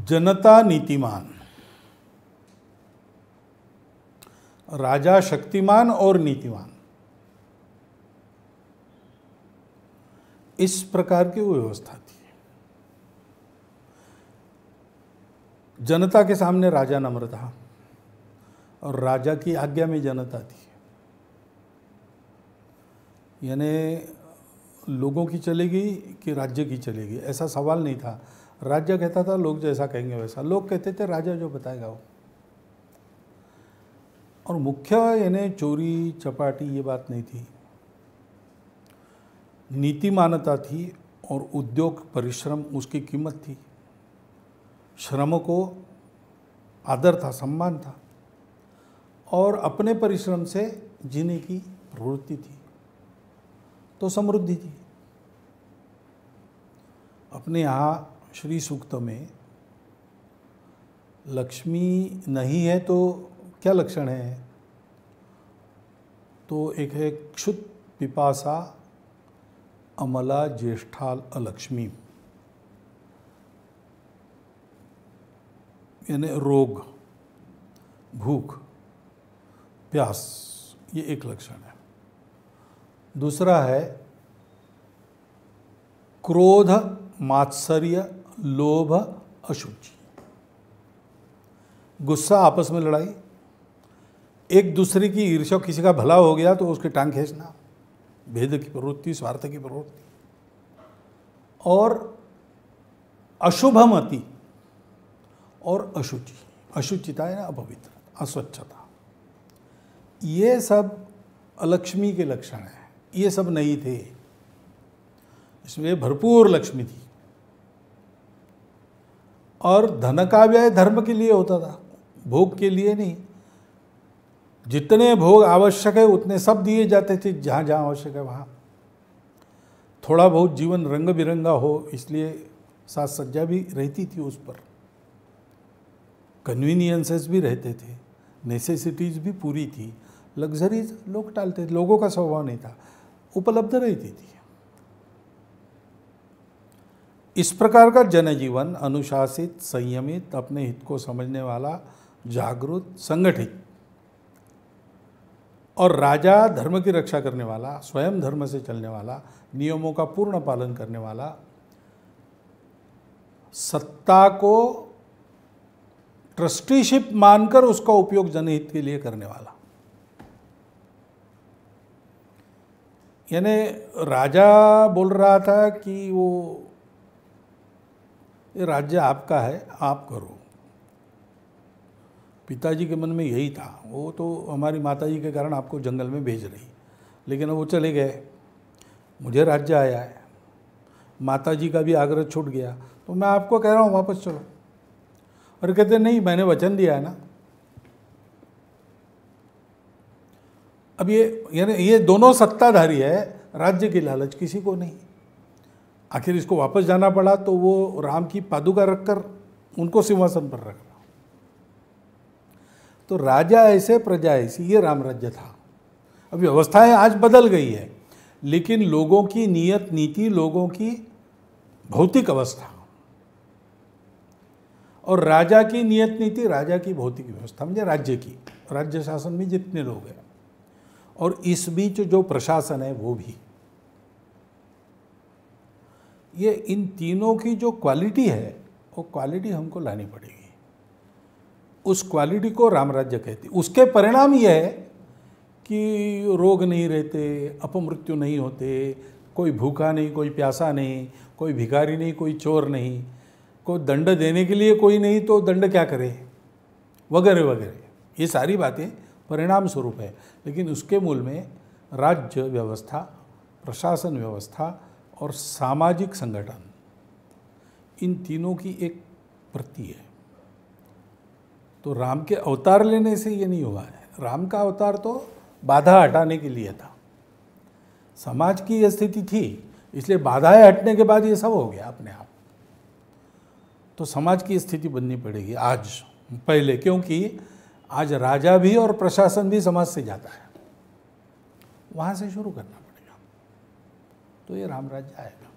जनता नीतिमान, राजा शक्तिमान और नीतिमान, इस प्रकार की वो व्यवस्था थी। जनता के सामने राजा नम्र था और राजा की आज्ञा में जनता थी। यानी लोगों की चलेगी कि राज्य की चलेगी, ऐसा सवाल नहीं था। राज्य कहता था लोग जैसा कहेंगे वैसा, लोग कहते थे राजा जो बताएगा वो। और मुख्य यानी चोरी चपाटी ये बात नहीं थी, नीतिमानता थी और उद्योग परिश्रम उसकी कीमत थी। श्रम को आदर था, सम्मान था और अपने परिश्रम से जीने की प्रवृत्ति थी, तो समृद्धि थी। अपने यहाँ श्री सूक्त में लक्ष्मी नहीं है तो क्या लक्षण है? तो एक है क्षुत पिपासा अमला ज्येष्ठाल अलक्ष्मी, यानी रोग, भूख, प्यास, ये एक लक्षण है। दूसरा है क्रोध, मात्सर्य, लोभ, अशुचि, गुस्सा, आपस में लड़ाई, एक दूसरे की ईर्ष्या, किसी का भला हो गया तो उसकी टांग खींचना, भेद की प्रवृत्ति, स्वार्थ की प्रवृत्ति, और अशुभमति और अशुचि, अशुचिता है ना, अपवित्र, अस्वच्छता, ये सब अलक्ष्मी के लक्षण हैं। ये सब नहीं थे, इसमें भरपूर लक्ष्मी थी। और धन का व्यय धर्म के लिए होता था, भोग के लिए नहीं। जितने भोग आवश्यक है उतने सब दिए जाते थे, जहाँ जहाँ आवश्यक है वहाँ। थोड़ा बहुत जीवन रंग बिरंगा हो इसलिए साज सज्जा भी रहती थी उस पर, कन्वीनियंसेस भी रहते थे, नेसेसिटीज़ भी पूरी थी, लग्जरीज लोग टालते थे, लोगों का स्वभाव नहीं था, उपलब्ध रहती थी। इस प्रकार का जनजीवन अनुशासित, संयमित, अपने हित को समझने वाला, जागरूक, संगठित, और राजा धर्म की रक्षा करने वाला, स्वयं धर्म से चलने वाला, नियमों का पूर्ण पालन करने वाला, सत्ता को ट्रस्टीशिप मानकर उसका उपयोग जनहित के लिए करने वाला। यानी राजा बोल रहा था कि वो ये राज्य आपका है, आप करो। पिताजी के मन में यही था, वो तो हमारी माताजी के कारण आपको जंगल में भेज रही, लेकिन वो चले गए, मुझे राज्य आया है, माताजी का भी आग्रह छूट गया, तो मैं आपको कह रहा हूँ वापस चलो। और कहते नहीं, मैंने वचन दिया है ना। अब ये दोनों सत्ताधारी है, राज्य की लालच किसी को नहीं। आखिर इसको वापस जाना पड़ा तो वो राम की पादुका रखकर उनको सिंहासन पर रखा। तो राजा ऐसे प्रजा ऐसी, ये राम राज्य था। अब व्यवस्थाएं आज बदल गई है, लेकिन लोगों की नियत नीति, लोगों की भौतिक अवस्था और राजा की नियत नीति, राजा की भौतिक व्यवस्था, मुझे राज्य की, राज्य शासन में जितने लोग हैं, और इस बीच जो प्रशासन है वो भी, ये इन तीनों की जो क्वालिटी है वो क्वालिटी हमको लानी पड़ेगी। उस क्वालिटी को राम राज्य कहते। उसके परिणाम ये है कि रोग नहीं रहते, अपमृत्यु नहीं होते, कोई भूखा नहीं, कोई प्यासा नहीं, कोई भिखारी नहीं, कोई चोर नहीं, कोई दंड देने के लिए कोई नहीं तो दंड क्या करे, वगैरह वगैरह। ये सारी बातें परिणाम स्वरूप है, लेकिन उसके मूल में राज्य व्यवस्था, प्रशासन व्यवस्था और सामाजिक संगठन, इन तीनों की एक प्रति है। तो राम के अवतार लेने से ये नहीं हुआ है। राम का अवतार तो बाधा हटाने के लिए था। समाज की यह स्थिति थी, इसलिए बाधाएं हटने के बाद ये सब हो गया अपने आप। तो समाज की स्थिति बननी पड़ेगी आज, पहले, क्योंकि आज राजा भी और प्रशासन भी समाज से जाता है, वहाँ से शुरू करना पड़ेगा, तो ये राम राज्य आएगा।